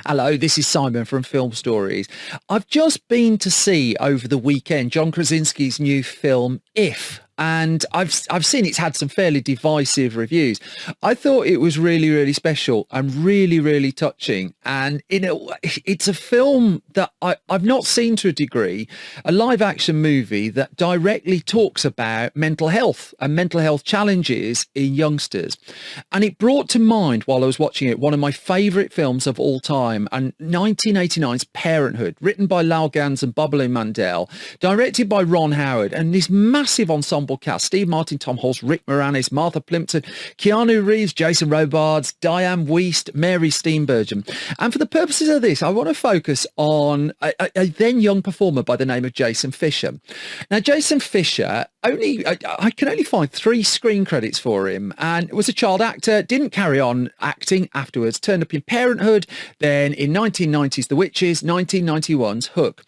Hello, this is Simon from Film Stories. I've just been to see over the weekend John Krasinski's new film, If. And I've seen it's had some fairly divisive reviews. I thought it was really, really special and really, really touching. And it's a film that I've not seen to a degree, a live action movie that directly talks about mental health and mental health challenges in youngsters. And it brought to mind, while I was watching it, one of my favourite films of all time, and 1989's Parenthood, written by Lal Gans and Bubba Mandel, directed by Ron Howard, and this massive ensemble cast: Steve Martin, Tom Hulce, Rick Moranis, Martha Plimpton, Keanu Reeves, Jason Robards, Diane Wiest, Mary Steenburgen. And for the purposes of this, I want to focus on a then young performer by the name of Jason Fisher. Now, Jason Fisher, I can only find 3 screen credits for him, and was a child actor, didn't carry on acting afterwards, turned up in Parenthood, then in 1990's The Witches, 1991's Hook.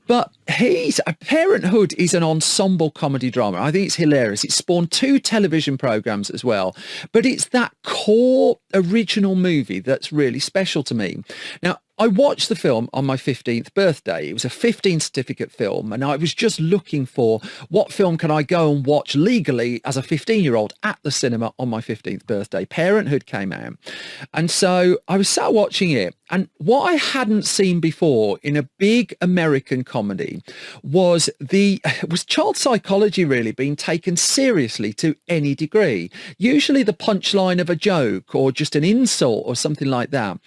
But Parenthood is an ensemble comedy drama. I think it's hilarious. It spawned 2 television programs as well, but it's that core original movie that's really special to me. Now, I watched the film on my 15th birthday. It was a 15 certificate film, and I was just looking for what film can I go and watch legally as a 15-year-old at the cinema on my 15th birthday. Parenthood came out. And so I was sat watching it, and what I hadn't seen before in a big American comedy was child psychology really being taken seriously to any degree. Usually the punchline of a joke or just an insult or something like that.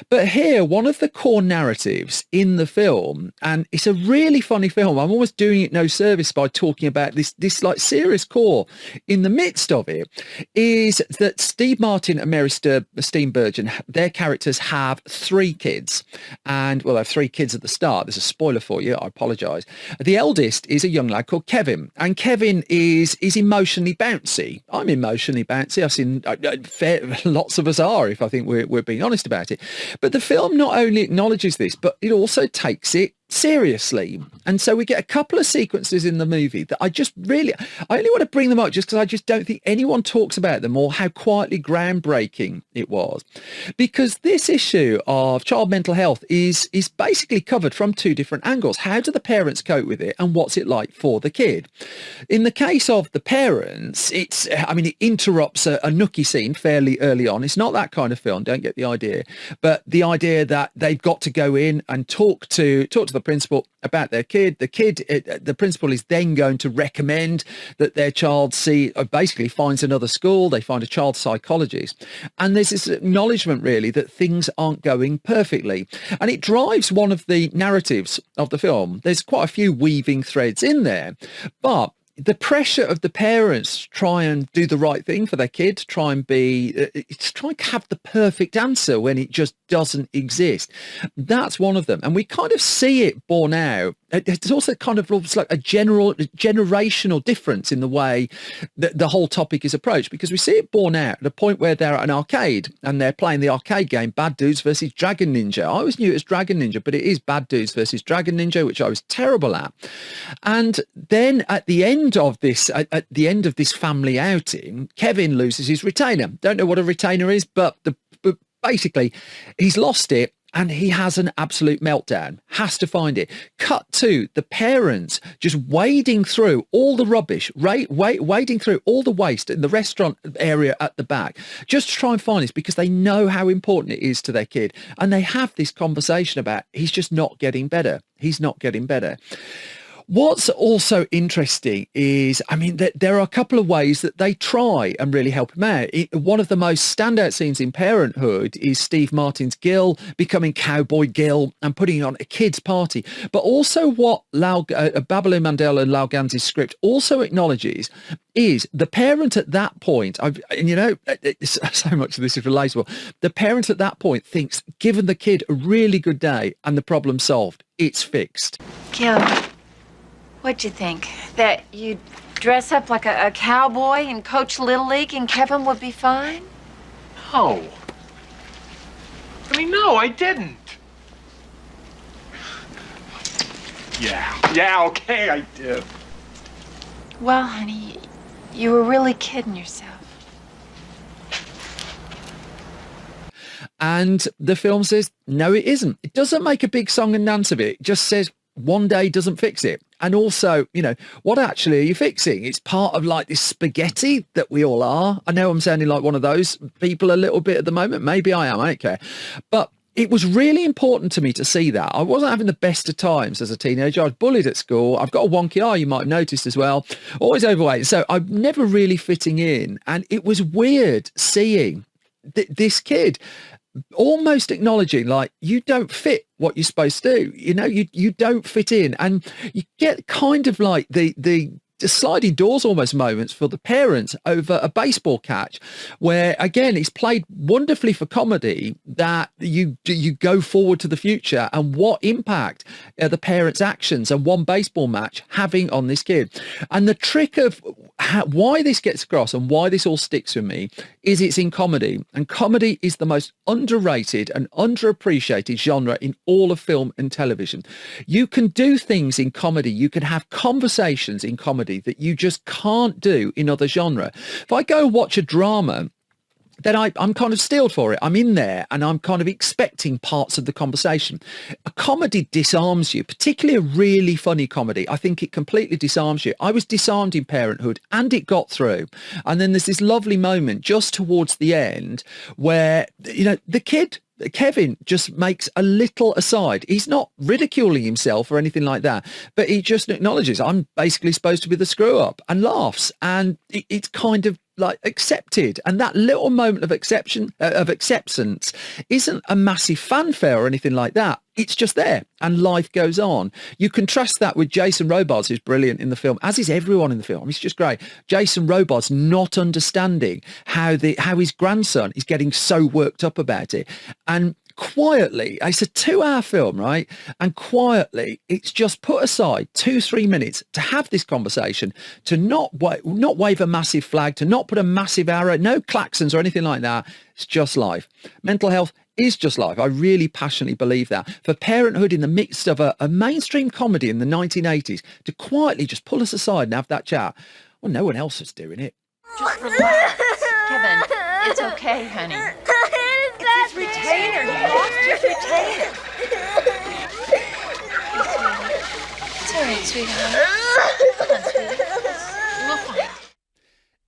But here, one of the core narratives in the film, and it's a really funny film, I'm almost doing it no service by talking about this like serious core in the midst of it, is that Steve Martin and Mary Steenburgen, their characters have 3 kids, and well, they have 3 kids at the start. There's a spoiler for you, I apologise. The eldest is a young lad called Kevin, and Kevin is emotionally bouncy. I'm emotionally bouncy. I've seen lots of us are, if I think we're being honest about it. But the film not only acknowledges this, but it also takes it seriously. And so we get a couple of sequences in the movie that I only want to bring them up just because I just don't think anyone talks about them or how quietly groundbreaking it was. Because this issue of child mental health is basically covered from 2 different angles. How do the parents cope with it, and what's it like for the kid? In the case of the parents, it interrupts a nookie scene fairly early on. It's not that kind of film, don't get the idea. But the idea that they've got to go in and talk to the principal about their kid. The principal is then going to recommend that their child basically finds another school. They find a child psychologist. And there's this acknowledgement really that things aren't going perfectly. And it drives one of the narratives of the film. There's quite a few weaving threads in there, but the pressure of the parents to try and do the right thing for their kid, to try and have the perfect answer when it just doesn't exist. That's one of them. And we kind of see it borne out. It's also kind of looks like a generational difference in the way that the whole topic is approached, because we see it borne out at a point where they're at an arcade and they're playing the arcade game Bad Dudes versus Dragon Ninja. I always knew it was Dragon Ninja, but it is Bad Dudes versus Dragon Ninja, which I was terrible at. And then at the end of this family outing, Kevin loses his retainer. Don't know what a retainer is, but basically he's lost it. And he has an absolute meltdown, has to find it. Cut to the parents just wading through all the rubbish, wading through all the waste in the restaurant area at the back, just to try and find this, because they know how important it is to their kid. And they have this conversation about he's just not getting better. He's not getting better. What's also interesting is, there are a couple of ways that they try and really help him out. One of the most standout scenes in Parenthood is Steve Martin's Gil becoming Cowboy Gil and putting on a kids' party. But also what Babalu Mandel and Lal Gans' script also acknowledges is the parent at that point, so much of this is relatable, the parent at that point thinks, given the kid a really good day and the problem solved, it's fixed. Gil, what'd you think? That you'd dress up like a cowboy and coach Little League and Kevin would be fine? No. No, I didn't. Yeah, okay, I did. Well, honey, you were really kidding yourself. And the film says, no, it isn't. It doesn't make a big song and dance of it. It just says one day doesn't fix it. And also, what actually are you fixing? It's part of like this spaghetti that we all are. I know I'm sounding like one of those people a little bit at the moment. Maybe I am. I don't care. But it was really important to me to see that. I wasn't having the best of times as a teenager. I was bullied at school. I've got a wonky eye, you might have noticed as well. Always overweight. So I'm never really fitting in. And it was weird seeing this kid almost acknowledging like you don't fit what you're supposed to do. You don't fit in, and you get kind of like the sliding doors almost moments for the parents over a baseball catch, where again it's played wonderfully for comedy, that you go forward to the future and what impact the parents' actions and one baseball match having on this kid. And the trick of why this gets across and why this all sticks with me is it's in comedy, and comedy is the most underrated and underappreciated genre in all of film and television. You can do things in comedy, you can have conversations in comedy that you just can't do in other genre. If I go watch a drama, then I'm kind of steeled for it. I'm in there and I'm kind of expecting parts of the conversation. A comedy disarms you, particularly a really funny comedy. I think it completely disarms you. I was disarmed in Parenthood and it got through. And then there's this lovely moment just towards the end where, the kid, Kevin, just makes a little aside. He's not ridiculing himself or anything like that, but he just acknowledges I'm basically supposed to be the screw up and laughs. And it's kind of like accepted. And that little moment of acceptance isn't a massive fanfare or anything like that. It's just there and life goes on. You contrast that with Jason Robards, who's brilliant in the film, as is everyone in the film. He's just great. Jason Robards not understanding how his grandson is getting so worked up about it. And quietly, it's a 2-hour film, right? And quietly, it's just put aside 2-3 minutes to have this conversation, to not wave a massive flag, to not put a massive arrow, no klaxons or anything like that. It's just life. Mental health is just life. I really passionately believe that. For Parenthood in the midst of a mainstream comedy in the 1980s, to quietly just pull us aside and have that chat, well, no one else is doing it. Just relax. Kevin, it's okay, honey. It's his retainer. He lost his retainer. It's all right, sweetheart. Come on, sweetie. We'll find it.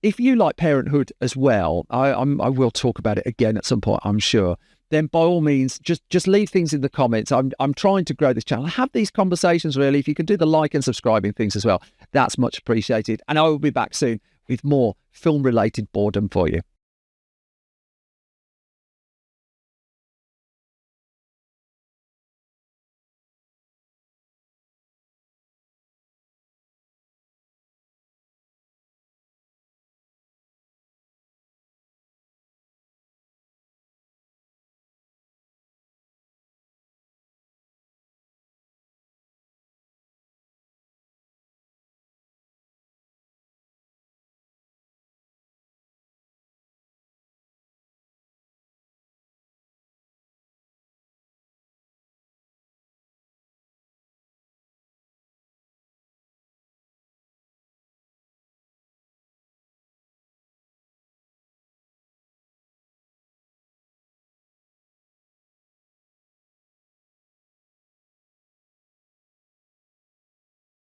If you like Parenthood as well, I will talk about it again at some point, I'm sure. Then by all means, just leave things in the comments. I'm trying to grow this channel. Have these conversations, really. If you can do the like and subscribing things as well, that's much appreciated. And I will be back soon with more film-related boredom for you.